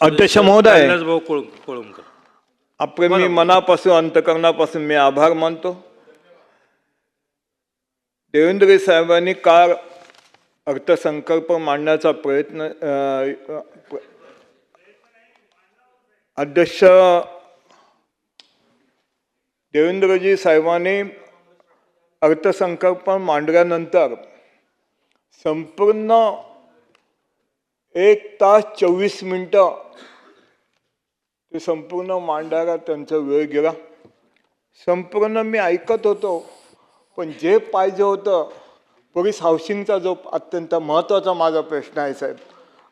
अध्यक्ष महोदय, कैलासभाऊ कोळंबकर, आपले मी मनापासून अंतकरणापासून मी आभार मानतो. देवेंद्र साहेबांनी काल अर्थसंकल्प मांडण्याचा प्रयत्न अध्यक्ष देवेंद्रजी साहेबांनी अर्थसंकल्प मांडल्यानंतर संपूर्ण 1 तास 24 मिनिटं ते संपूर्ण मांडायला त्यांचा वेळ गेला. संपूर्ण मी ऐकत होतो, पण जे पाहिजे होतं पोलीस हाऊसिंगचा जो अत्यंत महत्त्वाचा माझा प्रश्न आहे साहेब,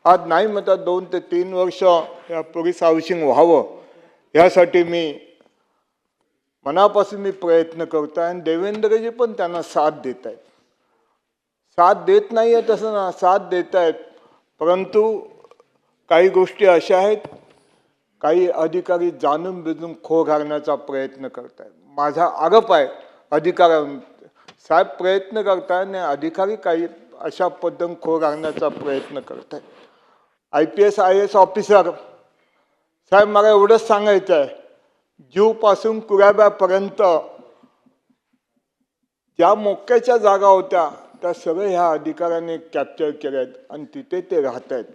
आज नाही म्हणतात 2 ते 3 वर्ष या पोलीस हाऊसिंग व्हावं यासाठी मी मनापासून मी प्रयत्न करतो आहे आणि देवेंद्रजी पण त्यांना साथ देत आहेत. साथ देत नाही आहे तसं ना, साथ देत आहेत, परंतु काही गोष्टी अशा आहेत, काही अधिकारी जाणून बिजून खो घालण्याचा प्रयत्न करत आहेत. माझा आरोप आहे अधिकाऱ्या साहेब प्रयत्न करताय आणि अधिकारी काही अशा पद्धतीने खो घालण्याचा प्रयत्न करत आहेत. IPS IAS ऑफिसर साहेब, मला एवढंच सांगायचं आहे, जीवपासून कुऱ्हाब्यापर्यंत ज्या मोक्याच्या जागा होत्या त्या सगळे ह्या अधिकाऱ्यांनी कॅप्चर केल्या आहेत आणि तिथे ते राहत आहेत.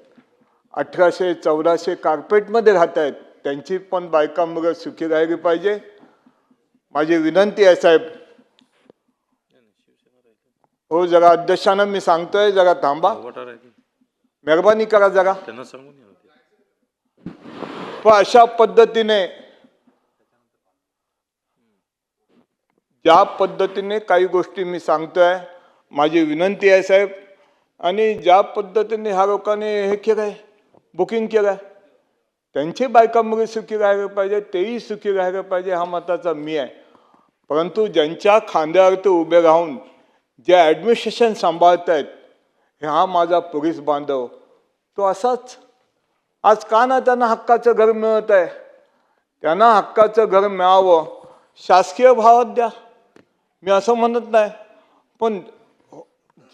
1800-1400 कार्पेटमध्ये राहत आहेत. त्यांची पण बायका मुलं सुखी राहिली पाहिजे. माझी विनंती आहे साहेब, हो जरा अध्यक्षांना मी सांगतोय जरा थांबा, मेहरबानी करा जरा. पण अशा पद्धतीने ज्या पद्धतीने काही गोष्टी मी सांगतोय, माझी विनंती आहे साहेब, आणि ज्या पद्धतीने ह्या लोकांनी हे केलं आहे, बुकिंग केलं आहे, त्यांची बायका मुली सुखी राहायला पाहिजे, तेही सुखी राहायला पाहिजे हा मताचा मी आहे. परंतु ज्यांच्या खांद्यावरती उभे राहून जे ॲडमिनिस्ट्रेशन सांभाळत आहेत, हा माझा पोलीस बांधव तो असाच आज का ना त्यांना हक्काचं घर मिळत आहे. त्यांना हक्काचं घर मिळावं, शासकीय भावात द्या, मी असं म्हणत नाही, पण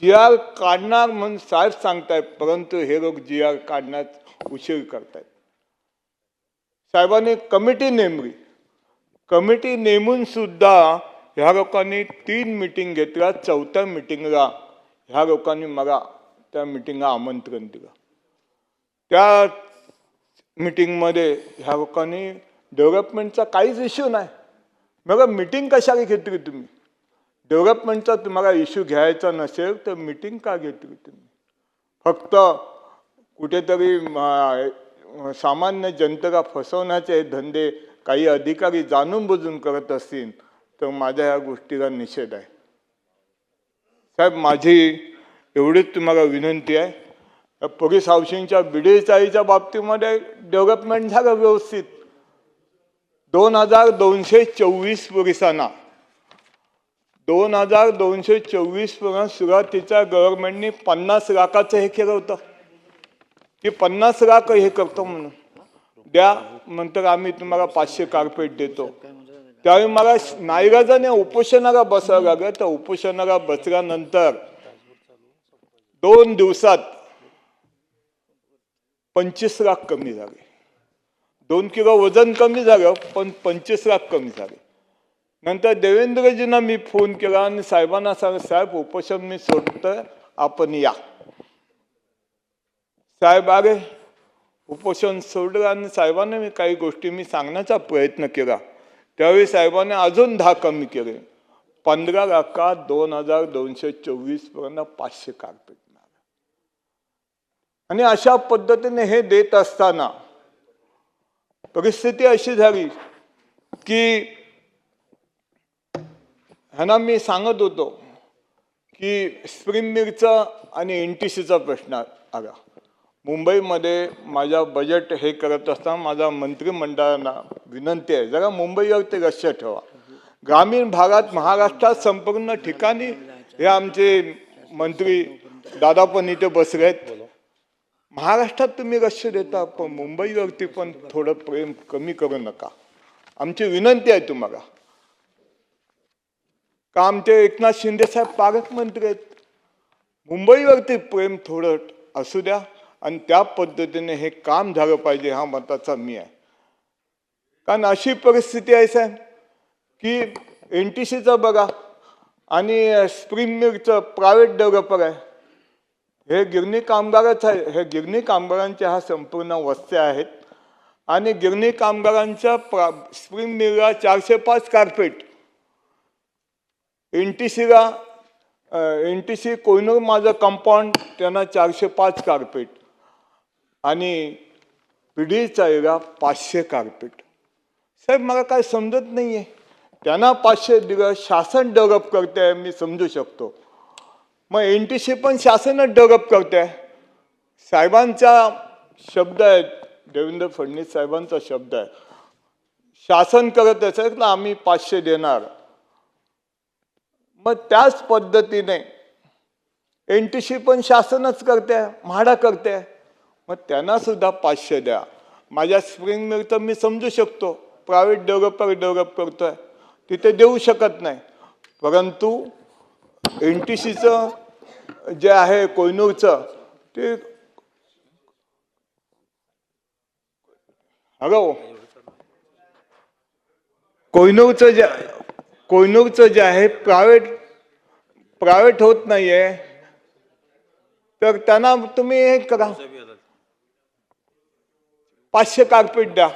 GR काढणार म्हणून साहेब सांगतायत, परंतु हे लोक GR काढण्यात उशीर करतायत. साहेबांनी कमिटी नेमली, कमिटी नेमून सुद्धा ह्या लोकांनी 3 मीटिंग घेतल्या. 4थ्या मीटिंगला ह्या लोकांनी मला त्या मीटिंगला आमंत्रण दिलं. त्या मीटिंगमध्ये ह्या लोकांनी डेव्हलपमेंटचा काहीच इश्यू नाही. मग मीटिंग कशाला घेतली तुम्ही? डेव्हलपमेंटचा तुम्हाला इश्यू घ्यायचा नसेल तर मीटिंग का घेतली तुम्ही? फक्त कुठेतरी सामान्य जनतेला फसवण्याचे धंदे काही अधिकारी जाणून बुजून करत असतील तर माझ्या ह्या गोष्टीला निषेध आहे. साहेब, माझी एवढीच तुम्हाला विनंती आहे, पोलीस हाऊसिंगच्या BD-40च्या बाबतीमध्ये डेव्हलपमेंट झालं व्यवस्थित. 2224 पोलिसांना 2224 सुरुवातीच्या गव्हर्नमेंटनी 50 लाखाचं हे केलं होतं की 50 लाख हे करतो म्हणून द्या, नंतर आम्ही तुम्हाला 500 कार्पेट देतो. त्यावेळी मला नाईलाजाने उपोषणाला बसावं लागलं. तर उपोषणाला बसल्यानंतर 2 दिवसात 25 लाख कमी झाले. 2 किलो वजन कमी झालं, पण 25 लाख कमी झाले. नंतर देवेंद्रजींना मी फोन केला आणि साहेबांना सांगितलं, साहेब उपोषण मी सोडतोय, आपण या. साहेब आले, उपोषण सोडलं आणि साहेबांना मी काही गोष्टी मी सांगण्याचा प्रयत्न केला. त्यावेळी साहेबांनी अजून 10 कमी केले. 15 लाखात 2224 पर्यंत 500 कार्पेट मिळाले. आणि अशा पद्धतीने हे देत असताना परिस्थिती अशी झाली की ह्यांना मी सांगत होतो की स्प्रिंग मिलचा आणि NTCचा प्रश्न आला. मुंबईमध्ये माझ्या बजेट हे करत असताना माझ्या मंत्रिमंडळाला विनंती आहे, जरा मुंबईवरती लक्ष ठेवा. ग्रामीण भागात महाराष्ट्रात संपूर्ण ठिकाणी हे आमचे मंत्री दादा पण इथे बसले आहेत. महाराष्ट्रात तुम्ही लक्ष देता, पण मुंबईवरती पण थोडं प्रेम कमी करू नका. आमची विनंती आहे तुम्हाला. का आमचे एकनाथ शिंदे साहेब पालकमंत्री आहेत, मुंबईवरती प्रेम थोडं असू द्या आणि त्या पद्धतीने हे काम झालं पाहिजे हा मताचा मी आहे. कारण अशी परिस्थिती आहे साहेब की NTCचं बघा आणि स्प्रिंग मिलचं प्रायव्हेट डेव्हलपर आहे, हे गिरणी कामगारच आहे. हे गिरणी कामगारांच्या हा संपूर्ण वस्त्या आहेत आणि गिरणी कामगारांच्या स्प्रिंग मिलला 405 कार्पेट, NTC कोहिनूर माझं कंपाऊंड त्यांना 405 कार्पेट आणि पिढीचाईला 500 कार्पेट. साहेब मला काय समजत नाही आहे, त्यांना 500 दिलं, शासन डेव्हलप करते आहे मी समजू शकतो, मग NTC पण शासनच डेव्हलप करते आहे. साहेबांचा शब्द आहे, देवेंद्र फडणवीस साहेबांचा शब्द आहे, शासन करत असेल ना आम्ही 500 देणार. मग त्याच पद्धतीने NTC पण शासनच करते आहे, म्हाडा करते आहे, मग त्यांना सुद्धा 500 द्या. माझ्या स्प्रिंग मिल तर मी समजू शकतो प्रायव्हेट डेव्हलपर डेव्हलप करतोय, तिथे देऊ शकत नाही, परंतु NTCचं जे आहे कोहिनूरचं ते कोहिनूरचं जे आहे प्रायव्हेट होत नाहीये, तर त्यांना तुम्ही हे करा 500 कार्पेट द्या.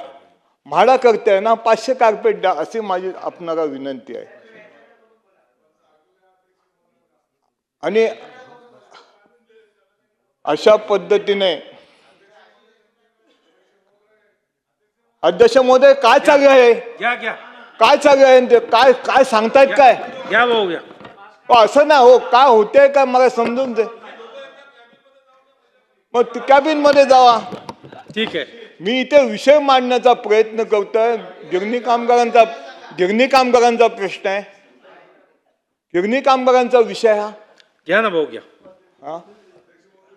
म्हाडा करते ना 500 कार्पेट द्या, अशी माझी आपणाला विनंती आहे. आणि अशा पद्धतीने अध्यक्ष महोदय काय चालू आहे, काय चालू आहे ते काय काय सांगतायत काय घ्या भाऊ घ्या. असं ना हो, काय होते काय मला समजून दे. मग कॅबिन मध्ये जावा. ठीक आहे, मी इथे विषय मांडण्याचा प्रयत्न करतोय. गिरणी कामगारांचा प्रश्न आहे, गिरणी कामगारांचा विषय हा घ्या ना भाऊ घ्या. हा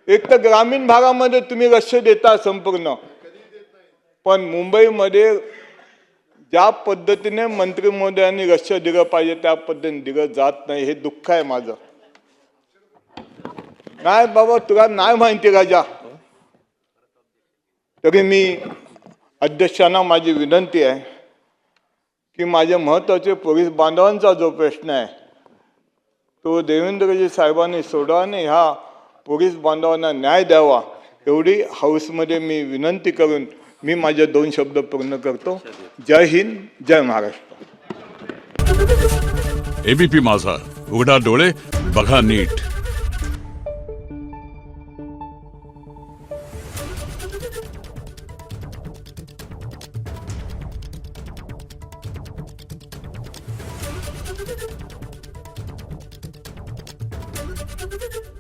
एक तर ग्रामीण भागामध्ये तुम्ही लक्ष देता संपूर्ण, पण मुंबईमध्ये ज्या पद्धतीने मंत्री महोदयांनी लक्ष दिलं पाहिजे त्या पद्धतीने दिलं जात नाही, हे दुःख आहे माझं. नाही बाबा तुला नाही माहिती राजा, तरी मी अध्यक्षांना माझी विनंती आहे की माझे महत्त्वाचे पोलीस बांधवांचा जो प्रश्न आहे तो देवेंद्रजी साहेबांनी सोडवा आणि ह्या पोलीस बांधवांना न्याय द्यावा, एवढी हाऊसमध्ये मी विनंती करून मी माझे 2 शब्द पूर्ण करतो. जय हिंद, जय महाराष्ट्र. ABP माझा, उघडा डोळे बघा नीट. Thank you.